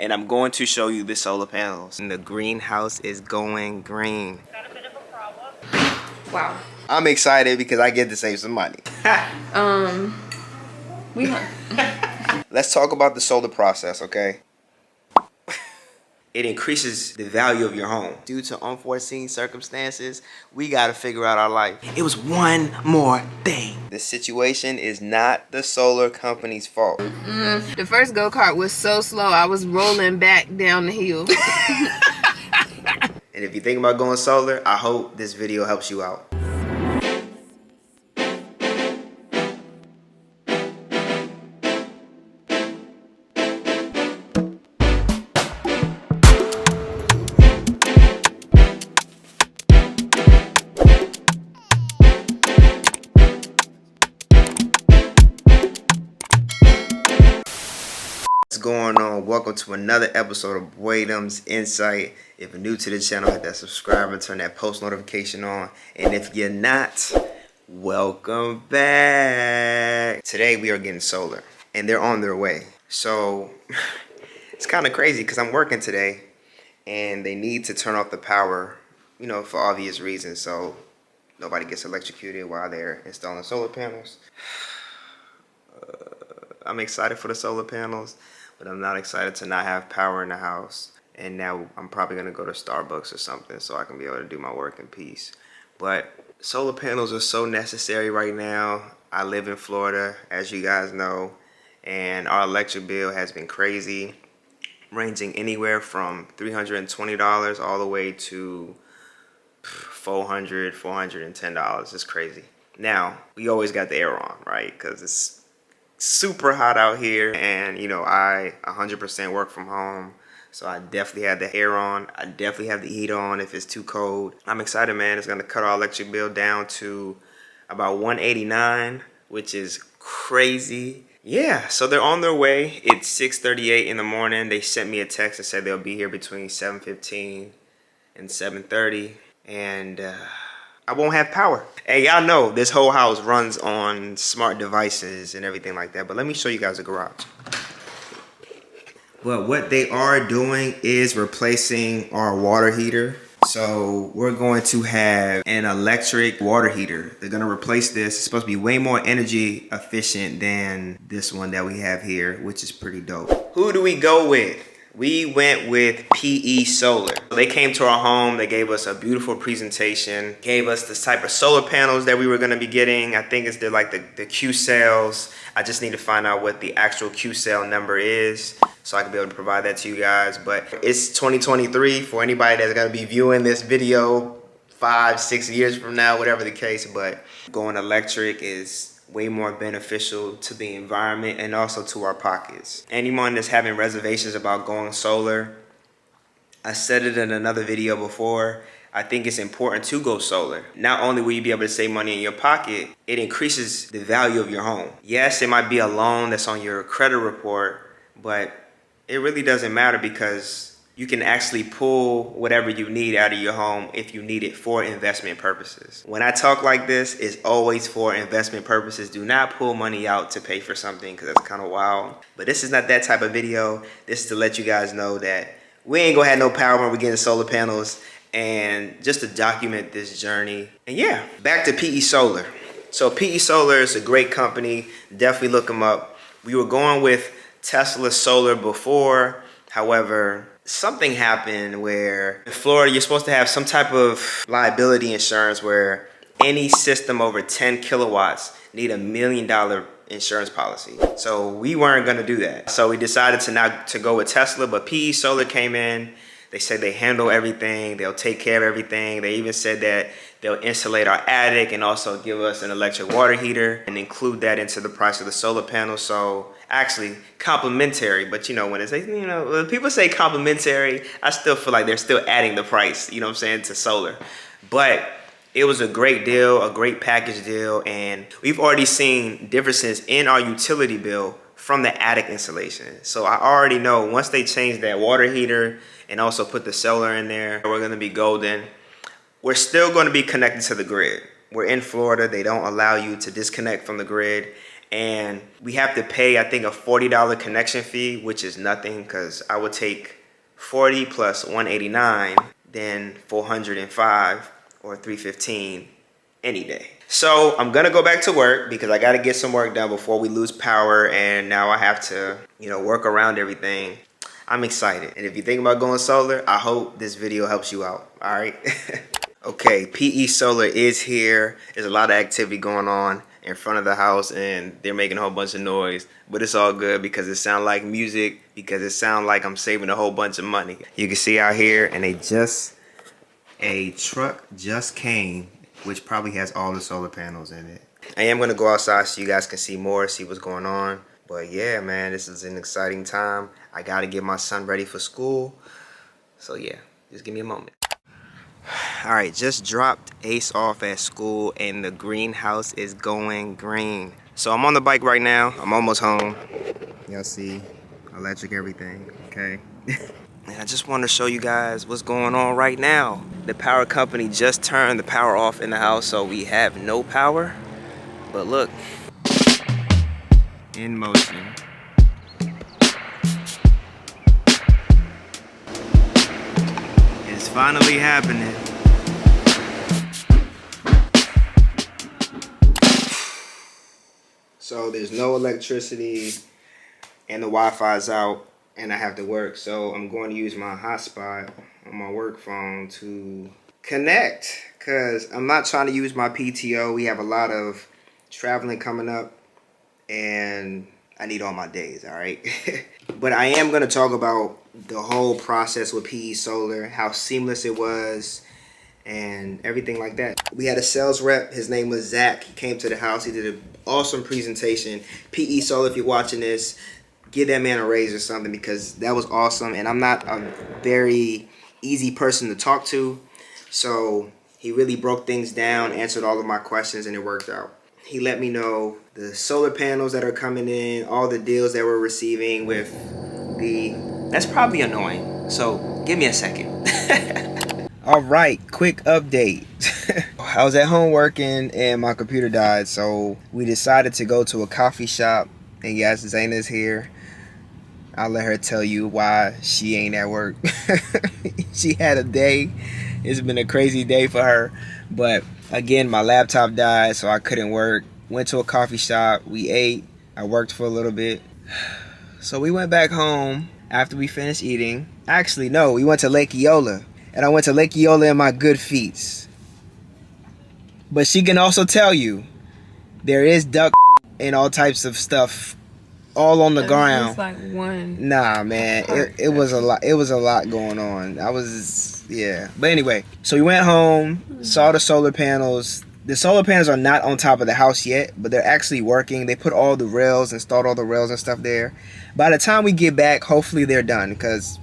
and I'm going to show you the solar panels. And the greenhouse is going green. Got a bit of a problem. Wow. I'm excited because I get to save some money. Let's talk about the solar process, okay? It increases the value of your home. Due to unforeseen circumstances, we gotta figure out our life. It was one more thing. The situation is not the solar company's fault. The first go-kart was so slow, I was rolling back down the hill. And if you think about going solar, I hope this video helps you out. What's going on? Welcome to another episode of Boydom's Insight. If you're new to the channel, hit that subscribe and turn that post notification on. And if you're not, welcome back. Today we are getting solar and they're on their way. So it's kind of crazy because I'm working today and they need to turn off the power, you know, for obvious reasons. So nobody gets electrocuted while they're installing solar panels. I'm excited for the solar panels, but I'm not excited to not have power in the house. And now I'm probably gonna go to Starbucks or something so I can be able to do my work in peace. But solar panels are so necessary right now. I live in Florida, as you guys know, and our electric bill has been crazy, ranging anywhere from $320 all the way to $400, $410. It's crazy. Now, we always got the air on, right? Because it's super hot out here, and you know, I 100% work from home, so I definitely have the air on. I definitely have the heat on if it's too cold. I'm excited, man. It's gonna cut our electric bill down to about $189, which is crazy. Yeah, so they're on their way. It's 6:38 in the morning. They sent me a text and said they'll be here between 7:15 and 7:30, and I won't have power. Hey, y'all know this whole house runs on smart devices and everything like that, but let me show you guys the garage. But what they are doing is replacing our water heater. So we're going to have an electric water heater. They're gonna replace this. It's supposed to be way more energy efficient than this one that we have here, which is pretty dope. Who do we go with? We went with PE Solar. They came to our home, they gave us a beautiful presentation, gave us the type of solar panels that we were gonna be getting. I think it's the Q cells. I just need to find out what the actual Q cell number is so I can be able to provide that to you guys. But it's 2023 for anybody that's gonna be viewing this video 5-6 years from now, whatever the case. But going electric is way more beneficial to the environment and also to our pockets. Anyone that's having reservations about going solar, I said it in another video before, I think it's important to go solar. Not only will you be able to save money in your pocket, it increases the value of your home. Yes, it might be a loan that's on your credit report, but it really doesn't matter because you can actually pull whatever you need out of your home if you need it for investment purposes. When I talk like this, it's always for investment purposes. Do not pull money out to pay for something because that's kind of wild. But this is not that type of video. This is to let you guys know that we ain't gonna have no power when we're getting solar panels, and just to document this journey. And yeah, back to PE Solar. So PE Solar is a great company. Definitely look them up. We were going with Tesla Solar before. However, something happened where in Florida, you're supposed to have some type of liability insurance where any system over 10 kilowatts need $1 million insurance policy. So we weren't gonna do that. So we decided to go with Tesla, but PE Solar came in. They said they handle everything. They'll take care of everything. They even said that they'll insulate our attic and also give us an electric water heater and include that into the price of the solar panel. So actually complimentary, but you know, when it's, you know, when people say complimentary, I still feel like they're still adding the price, you know what I'm saying, to solar. But it was a great deal, a great package deal, and we've already seen differences in our utility bill from the attic installation. So I already know once they change that water heater and also put the solar in there, we're gonna be golden. We're still gonna be connected to the grid. We're in Florida, they don't allow you to disconnect from the grid. And we have to pay, I think, a $40 connection fee, which is nothing because I would take 40 plus 189, then 405 or 315 any day. So I'm gonna go back to work because I gotta get some work done before we lose power, and now I have to, work around everything. I'm excited. And if you think about going solar, I hope this video helps you out, all right? Okay, PE Solar is here. There's a lot of activity going on in front of the house and they're making a whole bunch of noise, but it's all good because it sounds like music, because it sounds like I'm saving a whole bunch of money. You can see out here, and a truck just came, which probably has all the solar panels in it. I am gonna go outside so you guys can see more, see what's going on. But yeah, man, this is an exciting time. I gotta get my son ready for school. So yeah, just give me a moment. All right, just dropped Ace off at school and the greenhouse is going green. So I'm on the bike right now. I'm almost home. Y'all see electric everything, okay? And I just want to show you guys what's going on right now. The power company just turned the power off in the house, so we have no power. But look, in motion. It's finally happening. So there's no electricity and the Wi-Fi's out and I have to work. So I'm going to use my hotspot on my work phone to connect because I'm not trying to use my PTO. We have a lot of traveling coming up and I need all my days, all right? But I am going to talk about the whole process with PE Solar, how seamless it was, and everything like that. We had a sales rep. His name was Zach. He came to the house. He did an awesome presentation. PE Solar, if you're watching this, give that man a raise or something because that was awesome. And I'm not a very easy person to talk to. So he really broke things down, answered all of my questions, and it worked out. He let me know the solar panels that are coming in, all the deals that we're receiving with the... That's probably annoying. So give me a second. All right, quick update. I was at home working and my computer died, so we decided to go to a coffee shop. And yes, Zaina's here. I'll let her tell you why she ain't at work. She had a day. It's been a crazy day for her. But again, my laptop died, so I couldn't work. Went to a coffee shop. We ate. I worked for a little bit. So we went back home after we finished eating. Actually, no, we went to Lake Eola. And I went to Lake Eola in my good feet. But she can also tell you there is duck and all types of stuff all on the ground. It's like one. Nah, man, it was a lot. It was a lot going on. Yeah. But anyway, so we went home, saw the solar panels. The solar panels are not on top of the house yet, but they're actually working. They put all the rails, installed all the rails and stuff there. By the time we get back, hopefully they're done because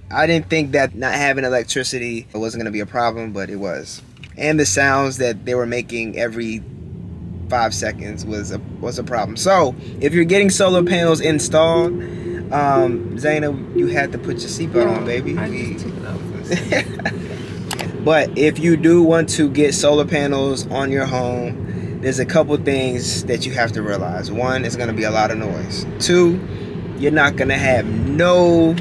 I didn't think that not having electricity wasn't going to be a problem, but it was. And the sounds that they were making every 5 seconds was a problem. So if you're getting solar panels installed, Zaina, you had to put your seatbelt on, baby. I just took it off for a second. But if you do want to get solar panels on your home, there's a couple things that you have to realize. One, it's going to be a lot of noise. Two, you're not going to have no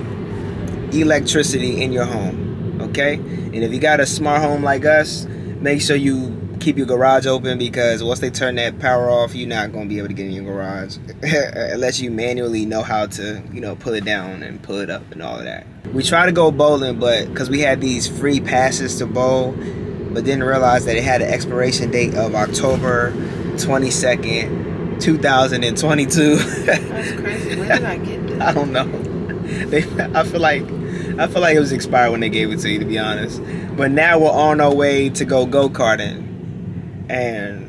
electricity in your home, okay? And if you got a smart home like us, make sure you keep your garage open because once they turn that power off, you're not going to be able to get in your garage unless you manually know how to, pull it down and pull it up and all of that. We tried to go bowling, but because we had these free passes to bowl, but didn't realize that it had an expiration date of October 22nd, 2022. That's crazy. When did I get this? I don't know. I feel like it was expired when they gave it to you, to be honest. But now we're on our way to go-karting. And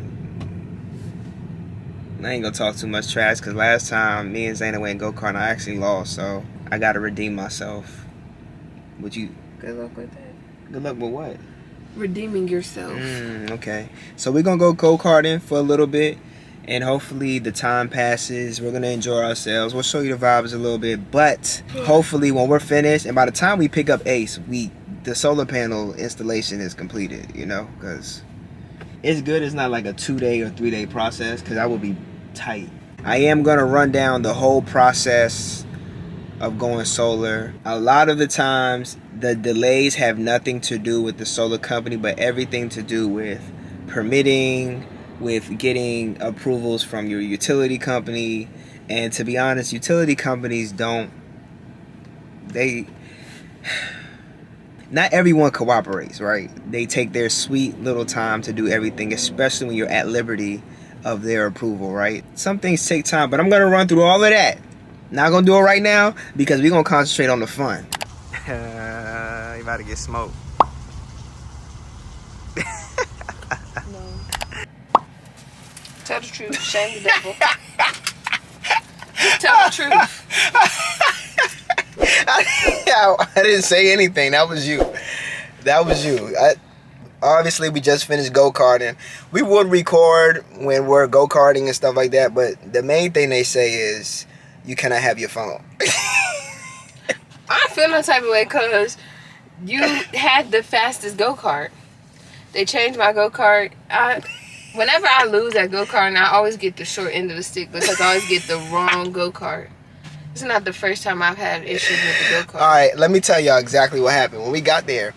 I ain't gonna talk too much trash because last time me and Zaina went go-karting, I actually lost. So I gotta redeem myself. Would you? Good luck with that. Good luck with what? Redeeming yourself. Okay. So we're gonna go go-karting for a little bit. And hopefully the time passes. We're gonna enjoy ourselves. We'll show you the vibes a little bit. But hopefully when we're finished, and by the time we pick up Ace, the solar panel installation is completed, because it's good it's not like a 2-day or 3-day process, because that would be tight. I am going to run down the whole process of going solar. A lot of the times the delays have nothing to do with the solar company, but everything to do with permitting, with getting approvals from your utility company. And to be honest, utility companies not everyone cooperates, right? They take their sweet little time to do everything, especially when you're at liberty of their approval, right? Some things take time, but I'm gonna run through all of that. Not gonna do it right now because we're gonna concentrate on the fun. You about to get smoked. No. Tell the truth, shame the devil. Just tell the truth. I didn't say anything. That was you. Obviously, we just finished go-karting. We would record when we're go-karting and stuff like that, but the main thing they say is you cannot have your phone. I feel no type of way because you had the fastest go-kart. They changed my go-kart. Whenever I lose at go-karting, I always get the short end of the stick because I always get the wrong go-kart. It's not the first time I've had issues with the go-kart. All right, let me tell y'all exactly what happened. When we got there,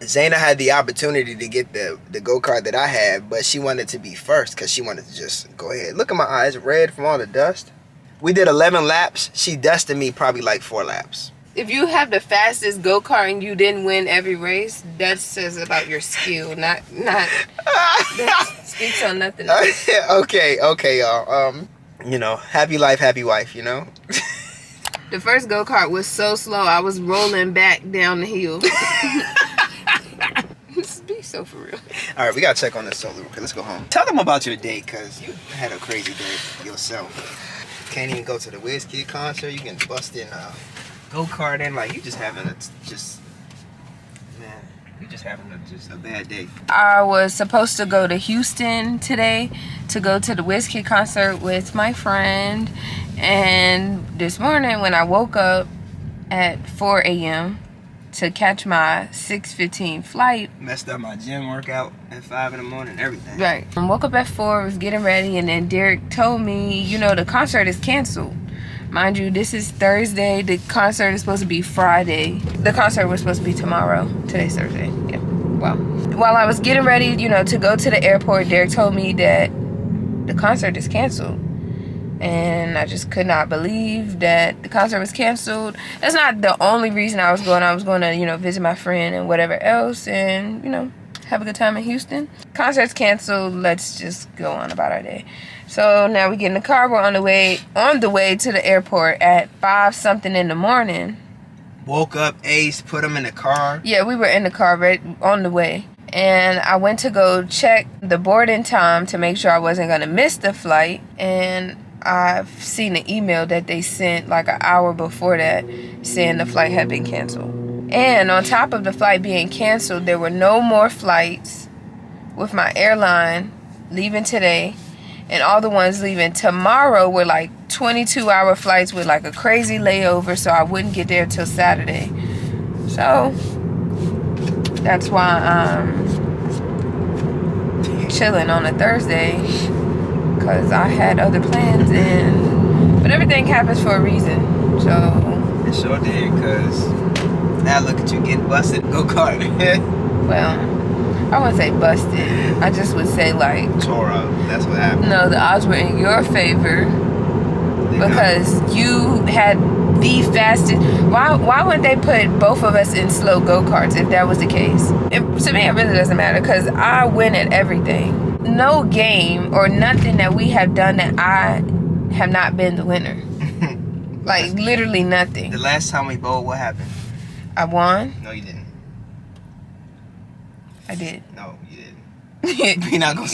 Zaina had the opportunity to get the go-kart that I had, but she wanted to be first because she wanted to just go ahead. Look at my eyes, red from all the dust. We did 11 laps. She dusted me probably like 4 laps. If you have the fastest go-kart and you didn't win every race, that says about your skill, not that speaks on nothing else. Okay, y'all. You know, happy life, happy wife, you know? The first go-kart was so slow, I was rolling back down the hill. Be so for real. All right, we gotta check on this solar. Okay, let's go home. Tell them about your day, cause you had a crazy day yourself. Can't even go to the WizKid concert. You can bust in go-karting. Like you just having a bad day. I was supposed to go to Houston today to go to the WizKid concert with my friend, and this morning when I woke up at 4 a.m. to catch my 6:15 flight. Messed up my gym workout at 5 in the morning, everything. Right. I woke up at 4, was getting ready, and then Derek told me, you know, the concert is canceled. Mind you, this is Thursday. The concert is supposed to be Friday. The concert was supposed to be tomorrow. Today's Thursday. Yeah. Well, while I was getting ready, you know, to go to the airport, Derek told me that the concert is canceled. And I just could not believe that the concert was canceled. That's not the only reason I was going. I was going to, you know, visit my friend and whatever else and, you know, have a good time in Houston. Concert's canceled. Let's just go on about our day. So now we get in the car. We're on the way to the airport at 5 something in the morning. Woke up, Ace, put him in the car. Yeah, we were in the car right on the way. And I went to go check the boarding time to make sure I wasn't going to miss the flight. And I've seen an email that they sent like an hour before that saying the flight had been canceled. And on top of the flight being canceled, there were no more flights with my airline leaving today. And all the ones leaving tomorrow were like 22-hour flights with like a crazy layover, so I wouldn't get there till Saturday. So that's why I'm chilling on a Thursday, because I had other plans, but everything happens for a reason. So It sure did, because now look at you getting busted go-karting. well, I wouldn't say busted. I just would say like Tore up. That's what happened. no, the odds were in your favor because you had the fastest. Why wouldn't they put both of us in slow go-karts if that was the case? To me, it really doesn't matter because I win at everything. No game or nothing that we have done that I have not been the winner. Like literally nothing. The last time we bowled, what happened? I won. No, you didn't. I did. No, you didn't. We're not gonna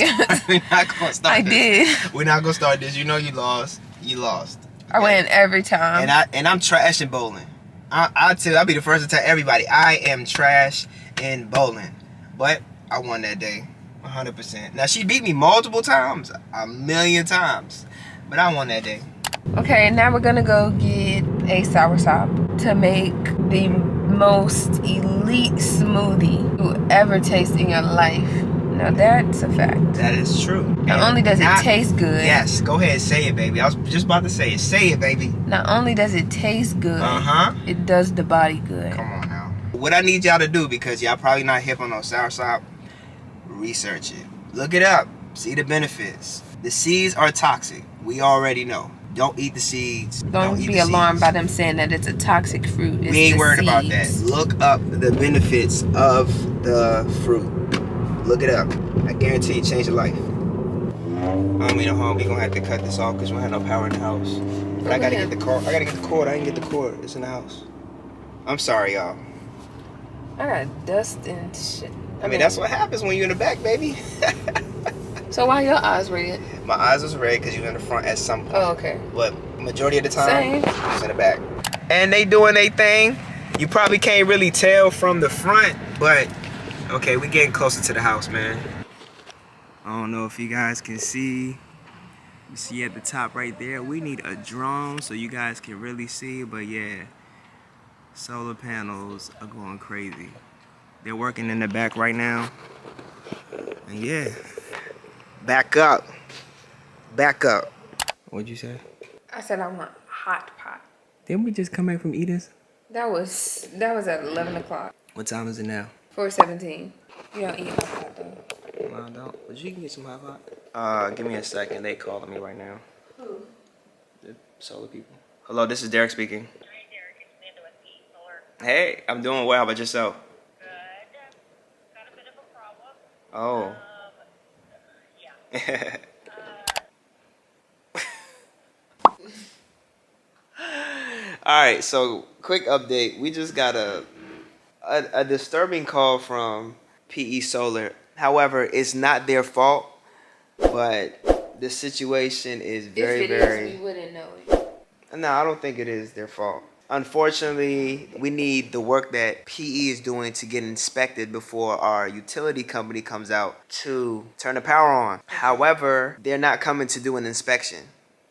start. I did. We're not gonna start this. You know you lost. You lost. I win every time. And I'm trash in bowling. I'll be the first to tell everybody I am trash in bowling. But I won that day, 100%. Now she beat me multiple times, 1,000,000 times, but I won that day. Okay, now we're gonna go get a soursop to make the most elite smoothie you ever taste in your life. Now that's a fact. That is true. Not only does it taste good. Yes, go ahead, say it, baby. I was just about to say it. Say it, baby. Not only does it taste good, it does the body good. Come on now. What I need y'all to do, because y'all probably not hip on no soursop, research it. Look it up. See the benefits. The seeds are toxic. We already know. Don't eat the seeds. Don't be alarmed by them saying that it's a toxic fruit. We ain't worried about that. Look up the benefits of the fruit. Look it up. I guarantee it change your life. I don't mean no harm. We gonna have to cut this off because we don't have no power in the house. But I gotta get the cord. I didn't get the cord. It's in the house. I'm sorry, y'all. I got dust and shit. I mean, that's what happens when you're in the back, baby. So why your eyes red? My eyes was red because you were in the front at some point. Oh, okay. But majority of the time, Same. you was in the back. And they doing their thing. You probably can't really tell from the front, but okay, we getting closer to the house, man. I don't know if you guys can see. You see at the top right there. We need a drone so you guys can really see, but yeah, solar panels are going crazy. They're working in the back right now. And yeah. Back up. Back up. What'd you say? I said I want hot pot. Didn't we just come back from Edith's? That was at 11 o'clock. What time is it now? 4:17. You don't eat hot pot though. No, I don't. But you can get some hot pot. Give me a second. They calling me right now. Who? The solar people. Hello, this is Derek speaking. Hi, Derek. It's Amanda with Pete Solar. Hey, I'm doing well. How about yourself? Good. Got a bit of a problem. Oh. Yeah. Alright, so quick update. We just got a disturbing call from PE Solar. However, it's not their fault, but the situation is very, if it very... is, we wouldn't know it. No, I don't think it is their fault. Unfortunately, we need the work that PE is doing to get inspected before our utility company comes out to turn the power on. However, they're not coming to do an inspection.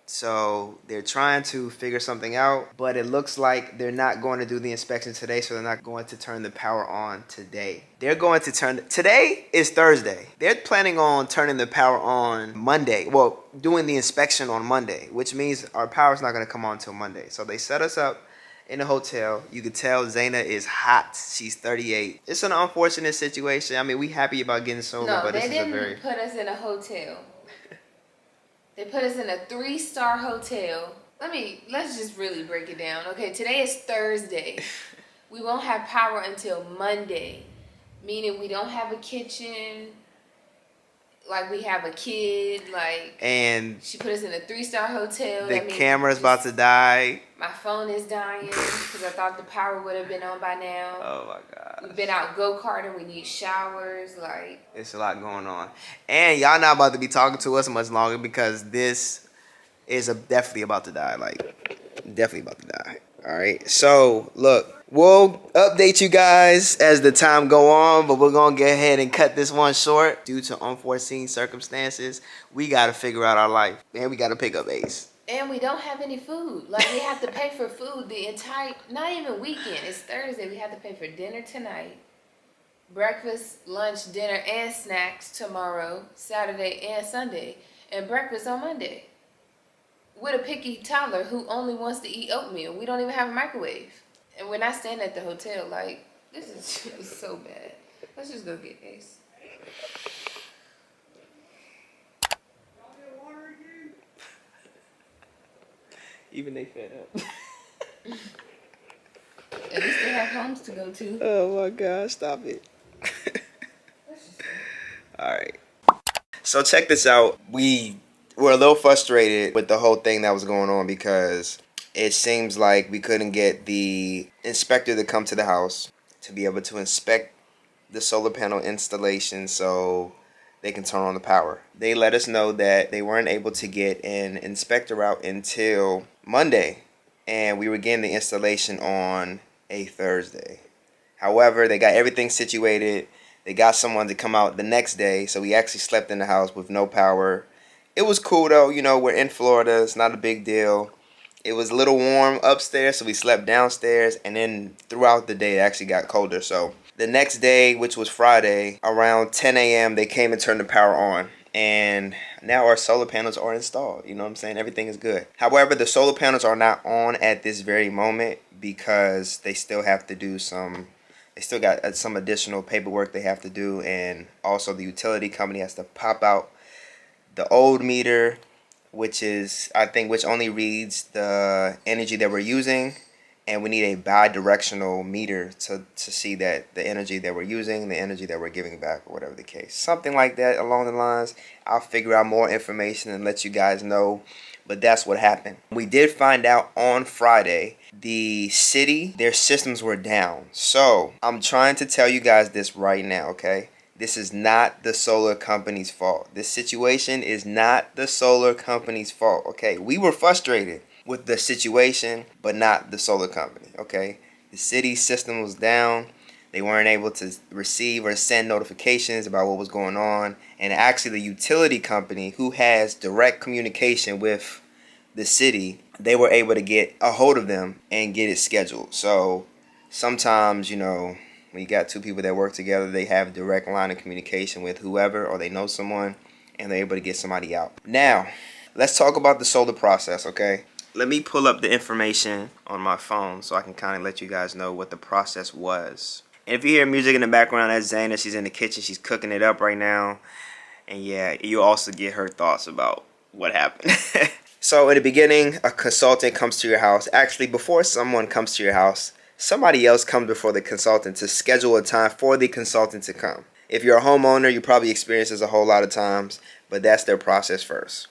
So they're trying to figure something out, but it looks like they're not going to do the inspection today, so they're not going to turn the power on today. They're going to today is Thursday. They're planning on turning the power on Monday. Well, doing the inspection on Monday, which means our power's not going to come on until Monday. So they set us up in a hotel. You could tell Zaina is hot. She's 38. It's an unfortunate situation. I mean, we happy about getting solar, but this is a very... No, they didn't put us in a hotel. They put us in a 3-star hotel. Let's just really break it down. Okay, today is Thursday. We won't have power until Monday, meaning we don't have a kitchen. Like we have a kid. And she put us in a 3-star hotel. The camera's about to die. My phone is dying because I thought the power would have been on by now. Oh my God. We've been out go-karting. We need showers. It's a lot going on. And y'all not about to be talking to us much longer because this is definitely about to die. Definitely about to die. All right. So, look, we'll update you guys as the time go on, but we're going to go ahead and cut this one short. Due to unforeseen circumstances, we got to figure out our life. And we got to pick up Ace. And we don't have any food. We have to pay for food the entire, not even weekend. It's Thursday. We have to pay for dinner tonight, breakfast, lunch, dinner, and snacks tomorrow, Saturday and Sunday, and breakfast on Monday. With a picky toddler who only wants to eat oatmeal. We don't even have a microwave. And we're not staying at the hotel. This is just so bad. Let's just go get Ace. Even they fed up. At least they have homes to go to. Oh my God, stop it. Alright. So check this out. We were a little frustrated with the whole thing that was going on because it seems like we couldn't get the inspector to come to the house to be able to inspect the solar panel installation so they can turn on the power. They let us know that they weren't able to get an inspector out until Monday, and we were getting the installation on a Thursday. However, they got everything situated. They got someone to come out the next day, so we actually slept in the house with no power. It was cool though, you know, we're in Florida, it's not a big deal. It was a little warm upstairs, so we slept downstairs, and then throughout the day it actually got colder, so The next day, which was Friday, around 10 a.m., they came and turned the power on. And now our solar panels are installed. You know what I'm saying? Everything is good. However, the solar panels are not on at this very moment because they still have to do they still got some additional paperwork they have to do. And also the utility company has to pop out the old meter, which only reads the energy that we're using. And we need a bi-directional meter to see that the energy that we're using, the energy that we're giving back, or whatever the case. Something like that along the lines. I'll figure out more information and let you guys know. But that's what happened. We did find out on Friday, the city, their systems were down. So I'm trying to tell you guys this right now, okay? This is not the solar company's fault. This situation is not the solar company's fault, okay? We were frustrated with the situation, but not the solar company, okay? The city system was down. They weren't able to receive or send notifications about what was going on. And actually the utility company, who has direct communication with the city, they were able to get a hold of them and get it scheduled. So sometimes, when you got two people that work together, they have direct line of communication with whoever, or they know someone, and they're able to get somebody out. Now, let's talk about the solar process, okay? Let me pull up the information on my phone so I can kind of let you guys know what the process was. And if you hear music in the background, that's Zayna. She's in the kitchen. She's cooking it up right now. And yeah, you also get her thoughts about what happened. So in the beginning, a consultant comes to your house. Actually, before someone comes to your house, somebody else comes before the consultant to schedule a time for the consultant to come. If you're a homeowner, you probably experience this a whole lot of times, but that's their process first.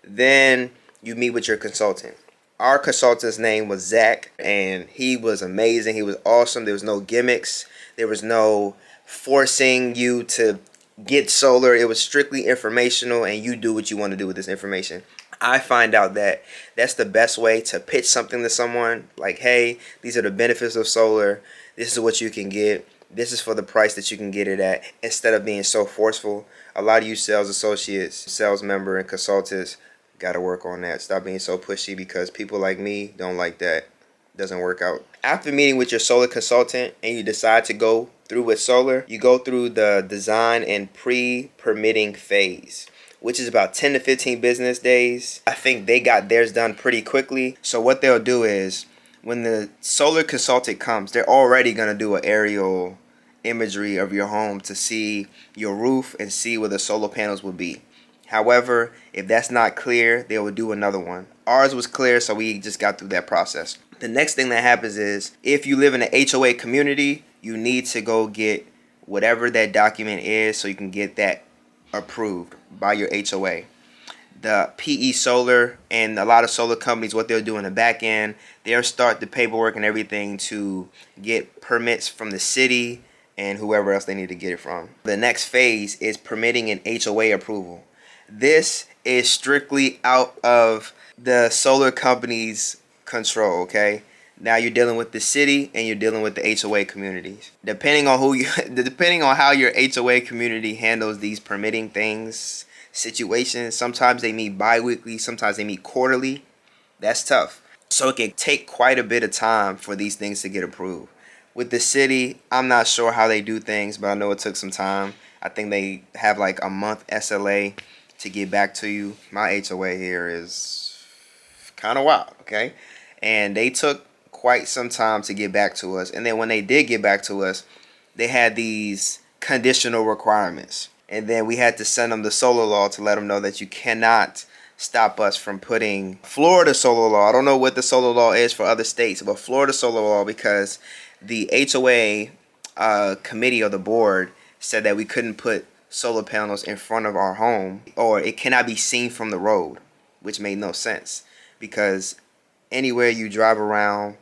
Then you meet with your consultant. Our consultant's name was Zach, and he was amazing. He was awesome. There was no gimmicks. There was no forcing you to get solar. It was strictly informational, and you do what you want to do with this information. I find out that that's the best way to pitch something to someone. Like, hey, these are the benefits of solar. This is what you can get. This is for the price that you can get it at. Instead of being so forceful. A lot of you sales associates, sales member, and consultants got to work on that. Stop being so pushy, because people like me don't like that. Doesn't work out. After meeting with your solar consultant and you decide to go through with solar, you go through the design and pre-permitting phase, which is about 10 to 15 business days. I think they got theirs done pretty quickly. So what they'll do is, when the solar consultant comes, they're already going to do an aerial imagery of your home to see your roof and see where the solar panels will be. However, if that's not clear, they will do another one. Ours was clear, so we just got through that process. The next thing that happens is, if you live in an HOA community, you need to go get whatever that document is so you can get that approved by your HOA. The PE Solar and a lot of solar companies, what they'll do in the back end, they'll start the paperwork and everything to get permits from the city and whoever else they need to get it from. The next phase is permitting an HOA approval. This is strictly out of the solar company's control, okay? Now you're dealing with the city and you're dealing with the HOA communities. Depending on how your HOA community handles these permitting situations, sometimes they meet bi-weekly, sometimes they meet quarterly. That's tough. So it can take quite a bit of time for these things to get approved. With the city, I'm not sure how they do things, but I know it took some time. I think they have like a month SLA to get back to you. My HOA here is kind of wild, okay? And they took quite some time to get back to us. And then when they did get back to us, they had these conditional requirements. And then we had to send them the solar law to let them know that you cannot stop us from putting Florida solar law. I don't know what the solar law is for other states, but Florida solar law, because the HOA committee or the board said that we couldn't put solar panels in front of our home, or it cannot be seen from the road, which made no sense, because anywhere you drive around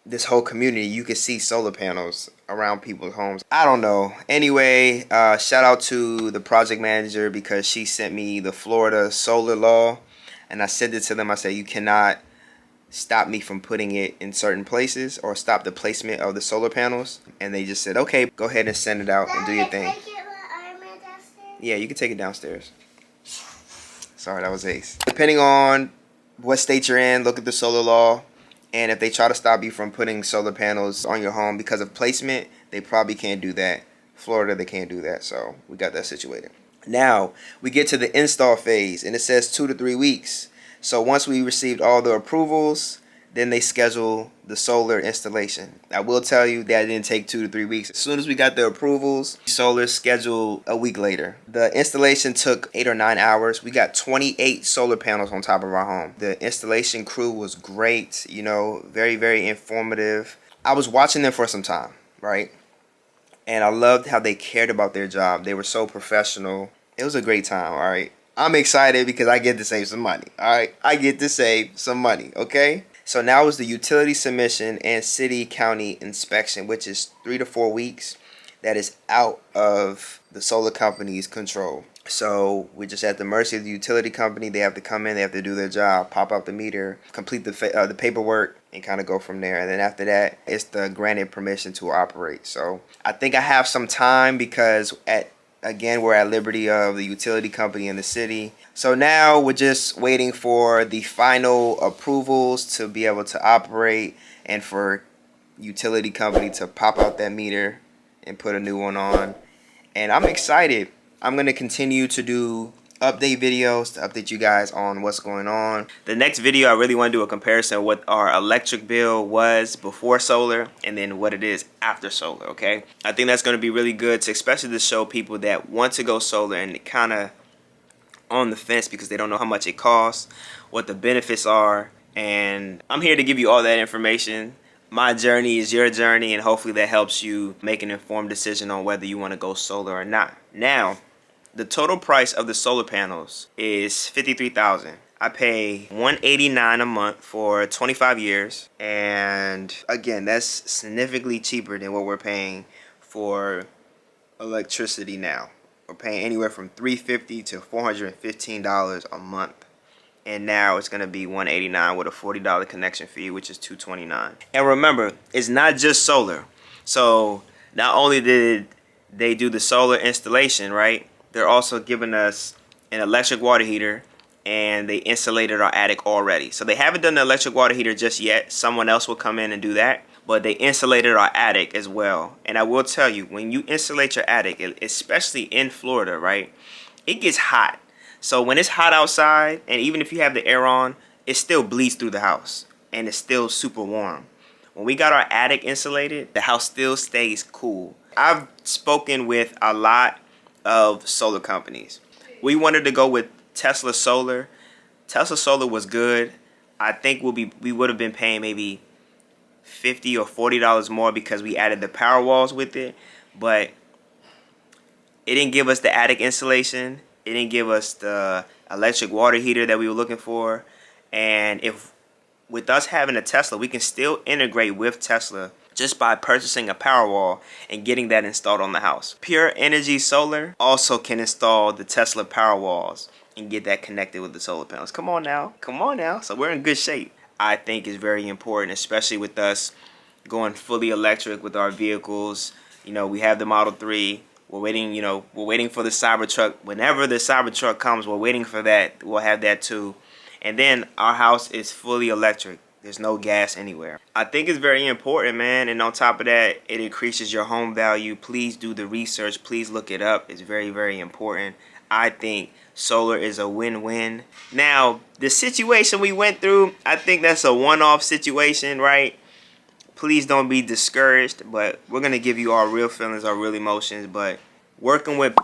this whole community, you can see solar panels around people's homes. I don't know. Anyway, shout out to the project manager, because she sent me the Florida solar law, and I sent it to them. I said, you cannot stop me from putting it in certain places or stop the placement of the solar panels. And they just said, okay, go ahead and send it out and do your thing. Yeah, you can take it downstairs. Sorry, that was Ace. Depending on what state you're in, look at the solar law. And if they try to stop you from putting solar panels on your home because of placement, they probably can't do that. Florida, they can't do that. So we got that situated. Now we get to the install phase, and it says 2 to 3 weeks. So once we received all the approvals, then they schedule the solar installation. I will tell you that it didn't take 2 to 3 weeks. As soon as we got the approvals, solar scheduled a week later. The installation took 8 or 9 hours. We got 28 solar panels on top of our home. The installation crew was great, you know, very, very informative. I was watching them for some time, right? And I loved how they cared about their job. They were so professional. It was a great time, all right? I'm excited because I get to save some money, all right? I get to save some money, okay? So now is the utility submission and city county inspection, which is 3 to 4 weeks. That is out of the solar company's control. So we're just at the mercy of the utility company. They have to come in, they have to do their job, pop out the meter, complete the paperwork, and kind of go from there. And then after that, it's the granted permission to operate. So I think I have some time because we're at liberty of the utility company and the city. So now we're just waiting for the final approvals to be able to operate and for utility company to pop out that meter and put a new one on. And I'm excited. I'm going to continue to do update videos to update you guys on what's going on. The next video, I really want to do a comparison of what our electric bill was before solar and then what it is after solar, okay? I think that's going to be really good, especially to show people that want to go solar and kind of on the fence because they don't know how much it costs, what the benefits are, and I'm here to give you all that information. My journey is your journey, and hopefully that helps you make an informed decision on whether you want to go solar or not. Now, the total price of the solar panels is $53,000. I pay $189 a month for 25 years, and again, that's significantly cheaper than what we're paying for electricity now. We're paying anywhere from $350 to $415 a month. And now it's going to be $189 with a $40 connection fee, which is $229. And remember, it's not just solar. So not only did they do the solar installation, right? They're also giving us an electric water heater, and they insulated our attic already. So they haven't done the electric water heater just yet. Someone else will come in and do that. But they insulated our attic as well. And I will tell you, when you insulate your attic, especially in Florida, right, it gets hot. So when it's hot outside, and even if you have the air on, it still bleeds through the house, and it's still super warm. When we got our attic insulated, the house still stays cool. I've spoken with a lot of solar companies. We wanted to go with Tesla Solar. Tesla Solar was good. I think we would have been paying maybe $50 or $40 more because we added the power walls with it, but it didn't give us the attic insulation. It didn't give us the electric water heater that we were looking for. And if with us having a Tesla, we can still integrate with Tesla just by purchasing a Powerwall and getting that installed on the house. Pure Energy Solar also can install the Tesla Powerwalls and get that connected with the solar panels. Come on now. Come on now. So we're in good shape. I think is very important, especially with us going fully electric with our vehicles. You know, we have the Model 3. We're waiting, we're waiting for the Cybertruck. Whenever the Cybertruck comes, we're waiting for that. We'll have that too. And then our house is fully electric. There's no gas anywhere. I think it's very important, man. And on top of that, it increases your home value. Please do the research. Please look it up. It's very, very important. I think solar is a win-win. Now, the situation we went through, I think that's a one-off situation, right? Please don't be discouraged, but we're going to give you our real feelings, our real emotions. But working with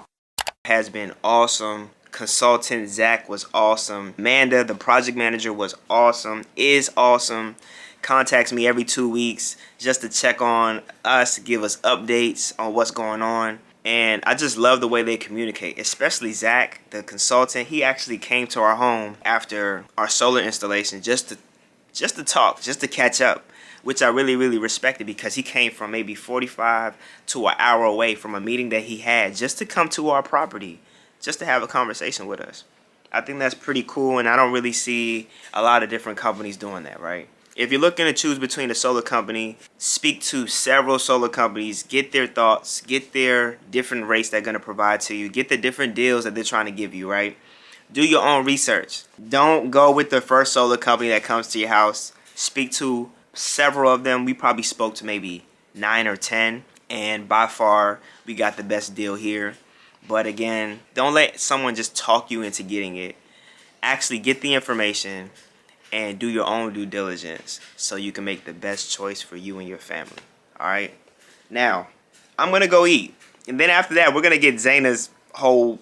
has been awesome. Consultant Zach was awesome. Amanda, the project manager, was awesome, is awesome. Contacts me every 2 weeks just to check on us, give us updates on what's going on. And I just love the way they communicate, especially Zach, the consultant. He actually came to our home after our solar installation just to talk, just to catch up, which I really, really respected because he came from maybe 45 to an hour away from a meeting that he had just to come to our property, just to have a conversation with us. I think that's pretty cool, and I don't really see a lot of different companies doing that, right? If you're looking to choose between a solar company, speak to several solar companies, get their thoughts, get their different rates they're going to provide to you, get the different deals that they're trying to give you, right? Do your own research. Don't go with the first solar company that comes to your house. speak to several of them. We probably spoke to maybe 9 or 10, and by far we got the best deal here. But again, don't let someone just talk you into getting it. Actually get the information and do your own due diligence so you can make the best choice for you and your family. All right? Now, I'm going to go eat. And then after that, we're going to get Zaina's whole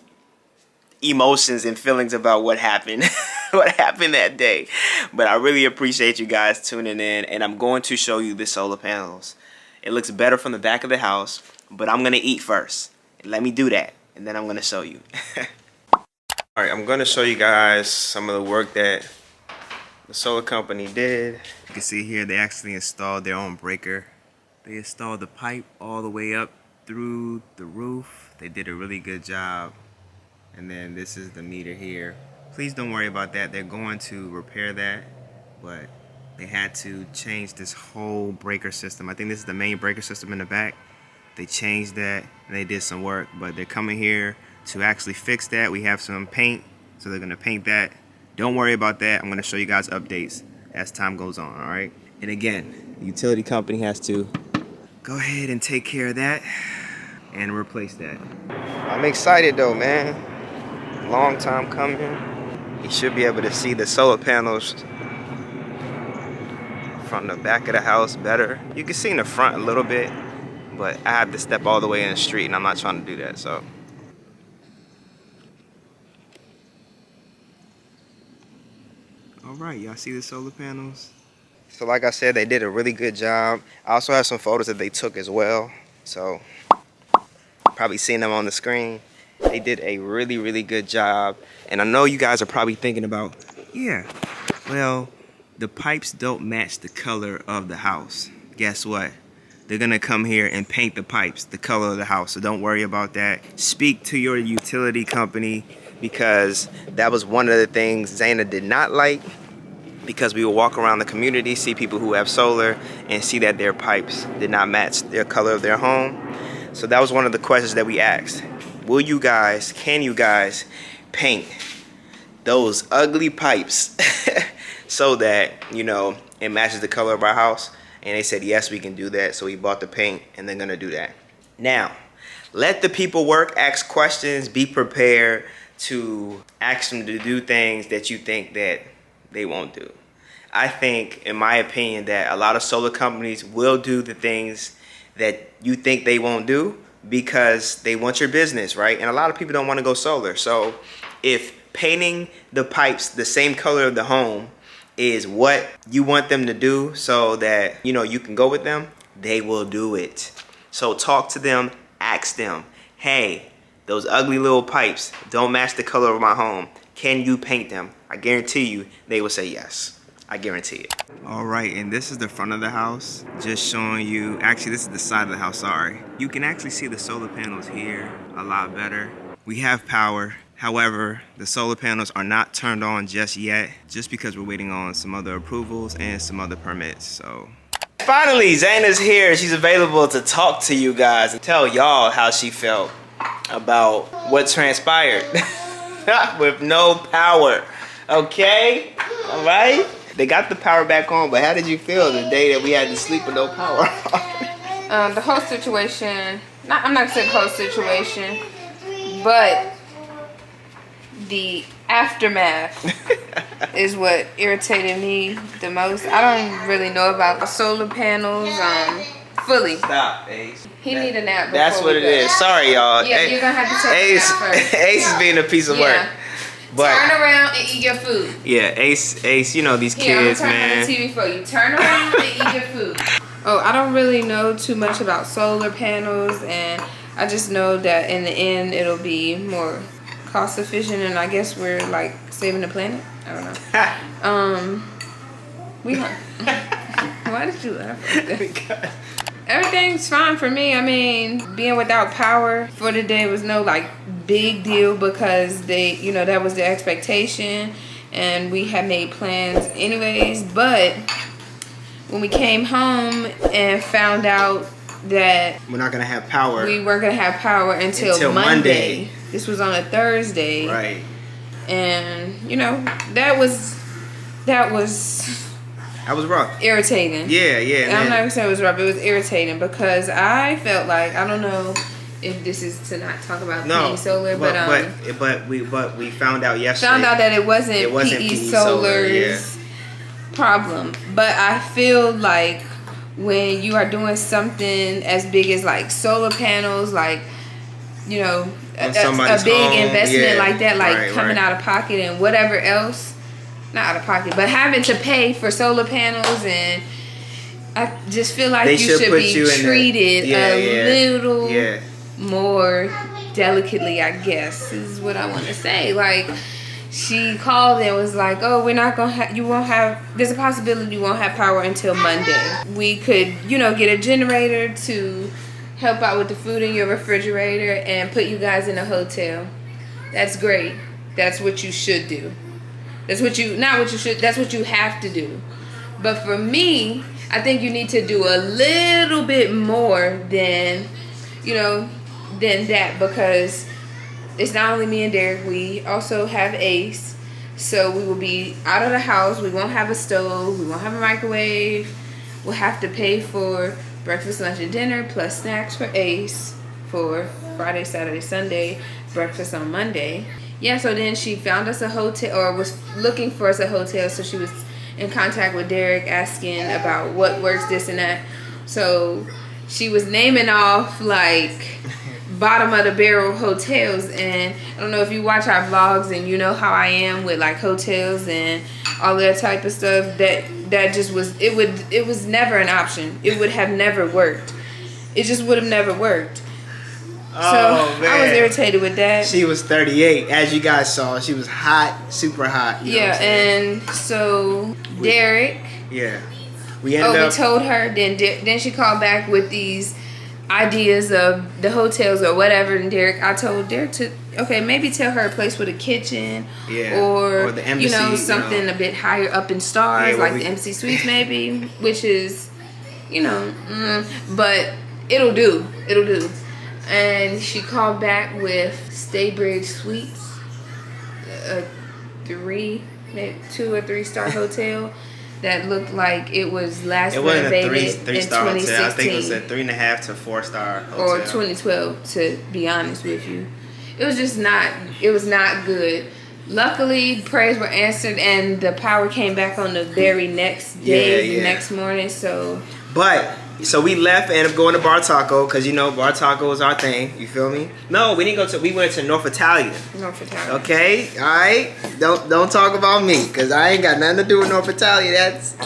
emotions and feelings about what happened. What happened that day. But I really appreciate you guys tuning in. And I'm going to show you the solar panels. It looks better from the back of the house. But I'm going to eat first. Let me do that. And then I'm going to show you. Alright, I'm going to show you guys some of the work that the solar company did. You can see here they actually installed their own breaker. They installed the pipe all the way up through the roof. They did a really good job. And then this is the meter here. Please don't worry about that. They're going to repair that, but they had to change this whole breaker system. I think this is the main breaker system in the back. They changed that and they did some work, but they're coming here to actually fix that. We have some paint, so they're gonna paint that. Don't worry about that. I'm gonna show you guys updates as time goes on, all right? And again, the utility company has to go ahead and take care of that and replace that. I'm excited though, man. Long time coming. You should be able to see the solar panels from the back of the house better. You can see in the front a little bit, but I have to step all the way in the street and I'm not trying to do that, so. All right, y'all see the solar panels? So like I said, they did a really good job. I also have some photos that they took as well. So probably seeing them on the screen. They did a really, really good job. And I know you guys are probably thinking about, yeah, well, the pipes don't match the color of the house. Guess what? They're gonna come here and paint the pipes the color of the house. So don't worry about that. Speak to your utility company, because that was one of the things Zaina did not like, because we would walk around the community, see people who have solar, and see that their pipes did not match their color of their home. So that was one of the questions that we asked. Can you guys paint those ugly pipes so that, you know, it matches the color of our house? And they said, yes, we can do that. So we bought the paint and they're gonna do that. Now, let the people work, ask questions, be prepared to ask them to do things that you think that they won't do. I think, in my opinion, that a lot of solar companies will do the things that you think they won't do because they want your business, right? And a lot of people don't want to go solar. So if painting the pipes the same color of the home is what you want them to do so that, you know, you can go with them, they will do it. So talk to them, ask them, hey, those ugly little pipes don't match the color of my home. Can you paint them? I guarantee you they will say yes. I guarantee it. All right, and this is the front of the house. Just showing you, actually this is the side of the house, sorry. You can actually see the solar panels here a lot better. We have power. However, the solar panels are not turned on just yet, just because we're waiting on some other approvals and some other permits, so. Finally, Zaina's here. She's available to talk to you guys and tell y'all how she felt about what transpired with no power. Okay? All right? They got the power back on, but how did you feel the day that we had to sleep with no power? The whole situation, I'm not gonna say the whole situation, but the aftermath is what irritated me the most. I don't really know about the solar panels fully. Stop, Ace. He need a nap. That's what it is. Sorry, y'all. Yeah, you're gonna have to take Ace, a nap first. Ace is being a piece of work. But turn around and eat your food. Yeah, Ace, you know these kids, man. I'm turning the TV for you. Turn around and eat your food. Oh, I don't really know too much about solar panels, and I just know that in the end it'll be more cost efficient, and I guess we're like saving the planet. I don't know. Why did you laugh like that? Everything's fine for me. I mean, being without power for the day was no like big deal, because they, you know, that was the expectation and we had made plans anyways. But when we came home and found out that we're not gonna have power, we weren't gonna have power until Monday. This was on a Thursday, right? And you know, that was That was rough. irritating. Yeah, yeah. And I'm Man. not even saying it was rough. It was irritating because I felt like, I don't know if this is to not talk about PE Solar, but we found out yesterday. found out that it wasn't PE Solar's yeah. problem. But I feel like when you are doing something as big as like solar panels, like, you know, a big investment like that, like coming out of pocket and whatever else, not out of pocket, but having to pay for solar panels, and I just feel like you should be treated a little more delicately, I guess, is what I want to say. Like, she called and was like, oh, we're not gonna have, you won't have, there's a possibility you won't have power until Monday. We could, you know, get a generator to help out with the food in your refrigerator and put you guys in a hotel. That's great. That's what you should do. That's what you, not what you should, that's what you have to do. But for me, I think you need to do a little bit more than, you know, than that, because it's not only me and Derek, we also have Ace. So we will be out of the house. We won't have a stove. We won't have a microwave. We'll have to pay for breakfast, lunch, and dinner, plus snacks for Ace for Friday, Saturday, Sunday, breakfast on Monday. Yeah, so then she found us a hotel, or was looking for us a hotel. So she was in contact with Derek, asking about what works, this and that. So she was naming off like bottom of the barrel hotels, and I don't know if you watch our vlogs and you know how I am with like hotels and all that type of stuff. That just was, it was never an option. It would have never worked. It just would have never worked. Oh, so man. I was irritated with that. She was 38, as you guys saw. She was hot, super hot. You know what I'm saying? And so Derek. Yeah. We ended up. We told her. Then she called back with these ideas of the hotels or whatever. And I told Derek to, okay, maybe tell her a place with a kitchen. Yeah. Or the embassy, you know, something a bit higher up in stars, like the Embassy Suites maybe, which is, you know, but it'll do. It'll do. And she called back with Staybridge Suites, a 2 or 3 star hotel that looked like it was last renovated in 2016. Hotel. I think it was a 3.5 to 4 star hotel. Or 2012, to be honest with you. It was just not, it was not good. Luckily, prayers were answered and the power came back on the very next day, the next morning. So we left and ended up going to Bar Taco, because you know Bar Taco is our thing. You feel me? No, we didn't go to. We went to North Italia. North Italia. Okay, all right. Don't talk about me, because I ain't got nothing to do with North Italia. That's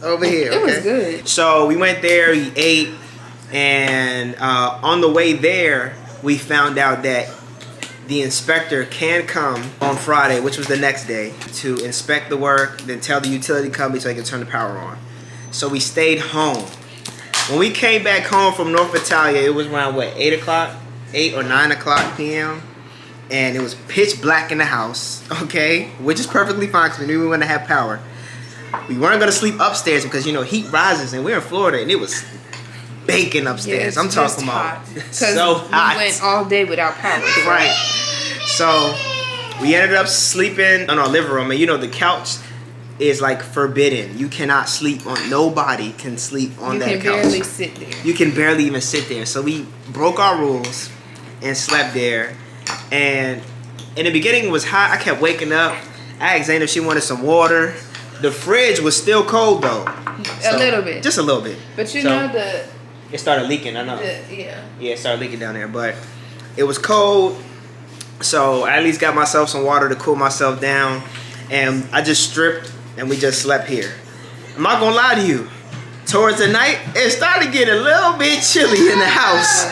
over here. It was good. So we went there. We ate, and on the way there, we found out that the inspector can come on Friday, which was the next day, to inspect the work, then tell the utility company so they can turn the power on. So we stayed home. When we came back home from North Italia, it was around, what, 8 or 9 o'clock p.m.? And it was pitch black in the house, okay? Which is perfectly fine, because we knew we were going to have power. We weren't going to sleep upstairs because, you know, heat rises, and we're in Florida, and it was baking upstairs. Yeah, I'm talking about so hot. We went all day without power. So. Right. So we ended up sleeping in our living room, and, you know, the couch is like forbidden. You cannot sleep on. Nobody can sleep on that couch. You can barely sit there. You can barely even sit there. So we broke our rules and slept there. And in the beginning it was hot. I kept waking up. I asked Zane if she wanted some water. The fridge was still cold though. A little bit. Just a little bit. But you know it started leaking. I know. Yeah, it started leaking down there. But it was cold. So I at least got myself some water to cool myself down. And I just stripped. And we just slept here. I'm not gonna lie to you. Towards the night, it started getting a little bit chilly in the house.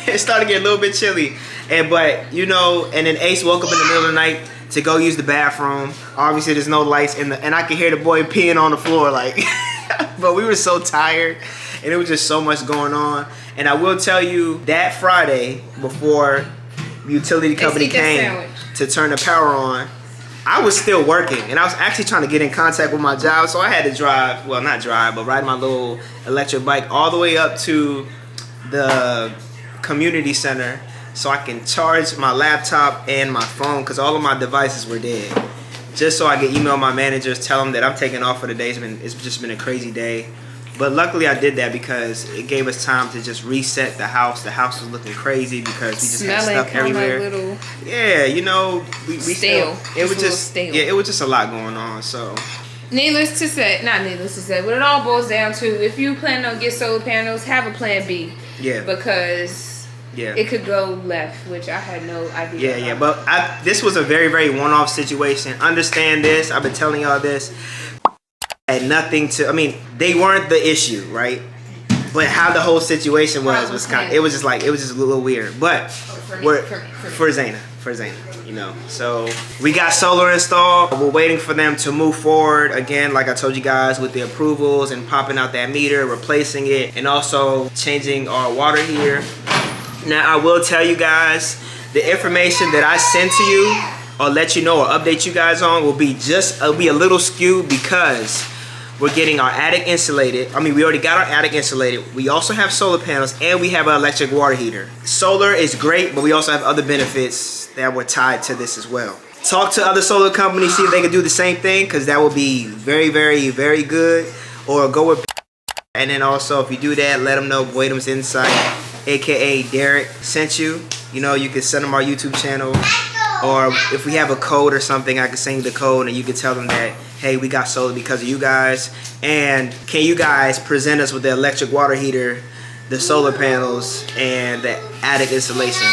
It started getting a little bit chilly. But you know, and then Ace woke up in the middle of the night to go use the bathroom. Obviously, there's no lights and I could hear the boy peeing on the floor, like. But we were so tired, and it was just so much going on. And I will tell you that Friday, before the utility company came to turn the power on, I was still working, and I was actually trying to get in contact with my job, so I had to drive, well, not drive, but ride my little electric bike all the way up to the community center so I can charge my laptop and my phone, because all of my devices were dead. just so I can email my managers, tell them that I'm taking off for the day. It's just been a crazy day. But luckily I did that because it gave us time to just reset the house. The house was looking crazy because we just had stuff everywhere. Yeah, you know, we stale. Still, it was just stale. Yeah, it was just a lot going on. So needless to say, not needless to say, but it all boils down to if you plan on get solar panels, have a plan B. Yeah. Because it could go left, which I had no idea. Yeah, but this was a very, very one-off situation. Understand this. I've been telling y'all this. Had nothing to. I mean, they weren't the issue, right? But how the whole situation was kind of. It was just a little weird. But for Zayna, you know. So we got solar installed. We're waiting for them to move forward again, like I told you guys, with the approvals and popping out that meter, replacing it, and also changing our water heater. Now I will tell you guys the information that I send to you or let you know or update you guys on will be a little skewed because we're getting our attic insulated. I mean, we already got our attic insulated. We also have solar panels and we have an electric water heater. Solar is great, but we also have other benefits that were tied to this as well. Talk to other solar companies, see if they can do the same thing, because that will be very, very, very good. Or go with, and then also if you do that, let them know Boydum's Insight, aka Derek, sent you. You know, you can send them our YouTube channel. Or if we have a code or something, I can send you the code and you can tell them that, hey, we got solar because of you guys. And can you guys present us with the electric water heater, the solar panels, and the attic installation?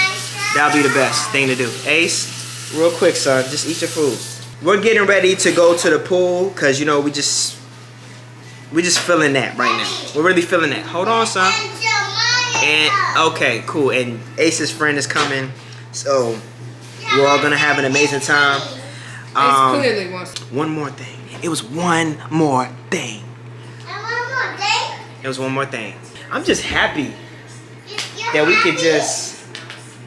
That'll be the best thing to do. Ace, real quick, son, just eat your food. We're getting ready to go to the pool because, you know, we just feeling that right now. We're really feeling that. Hold on, son. And, okay, cool. And Ace's friend is coming. So we're all gonna have an amazing time. Clearly wants one more thing. It was one more thing. It was one more thing. I'm just happy that we could just,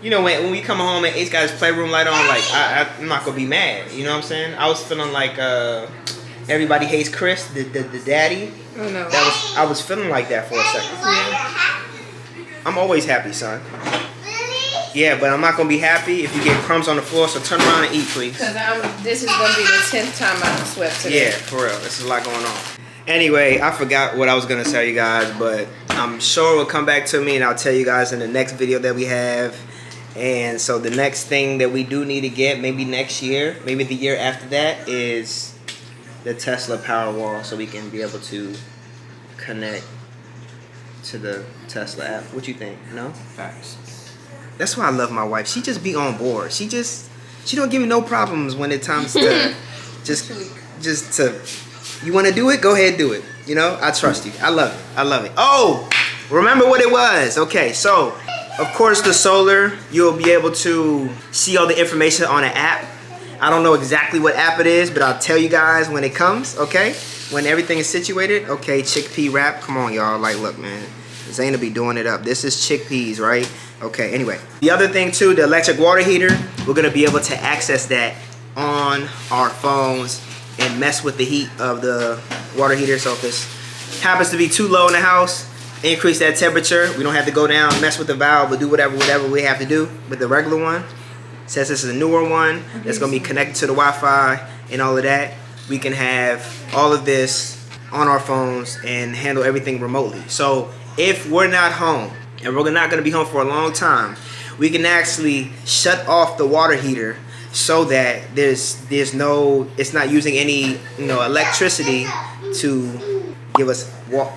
you know, when we come home and Ace got his playroom light on, like I'm not gonna be mad. You know what I'm saying? I was feeling like Everybody Hates Chris, the daddy. Oh no. I was feeling like that for a second. Yeah. I'm always happy, son. Yeah, but I'm not gonna be happy if you get crumbs on the floor. So turn around and eat, please. Because this is gonna be the 10th time I've swept today. Yeah, for real. This is a lot going on. Anyway, I forgot what I was gonna tell you guys, but I'm sure it will come back to me, and I'll tell you guys in the next video that we have. And so the next thing that we do need to get, maybe next year, maybe the year after that, is the Tesla Powerwall, so we can be able to connect to the Tesla app. What you think? No? Facts. That's why I love my wife. She just be on board. She don't give me no problems when it comes to just to, you want to do it, go ahead and do it. You know, I trust you. I love it. I love it. Oh, remember what it was. Okay, so of course the solar, you'll be able to see all the information on an app. I don't know exactly what app it is, but I'll tell you guys when it comes, okay? When everything is situated. Okay, chickpea wrap. Come on, y'all. Like, look, man. Zayna be doing it up. This is chickpeas, right? Okay, anyway. The other thing, too, the electric water heater, we're going to be able to access that on our phones and mess with the heat of the water heater. So if it happens to be too low in the house, increase that temperature. We don't have to go down, mess with the valve, but do whatever we have to do with the regular one. Since this is a newer one that's going to be connected to the Wi-Fi and all of that, we can have all of this on our phones and handle everything remotely. So if we're not home, and we're not going to be home for a long time, we can actually shut off the water heater so that there's no, it's not using any, you know, electricity to give us,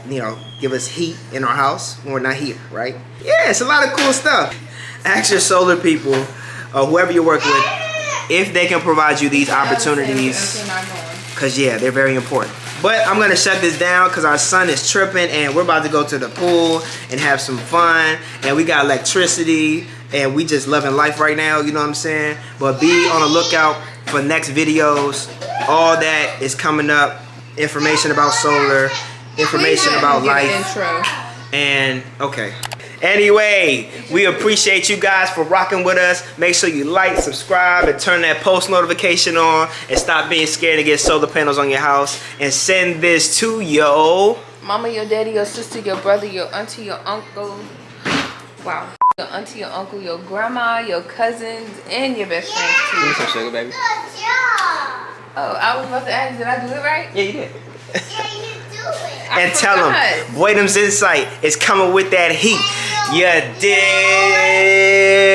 you know, give us heat in our house when we're not here, right? Yeah, it's a lot of cool stuff. Ask your solar people or whoever you work with if they can provide you these opportunities, because yeah, they're very important. But I'm gonna shut this down because our son is tripping and we're about to go to the pool and have some fun, and we got electricity and we just loving life right now, you know what I'm saying? But be on the lookout for next videos. All that is coming up. Information about solar, information about life. And okay. Anyway, we appreciate you guys for rocking with us. Make sure you like, subscribe, and turn that post notification on, and stop being scared to get solar panels on your house. And send this to your mama, your daddy, your sister, your brother, your auntie, your uncle. Wow. Your auntie, your uncle, your grandma, your cousins, and your best friends too. Give me some sugar, baby. Oh, I was about to ask, did I do it right? Yeah, you did. Yeah, you do it. I And tell them, forgot. Boydom's Insight is coming with that heat. You did.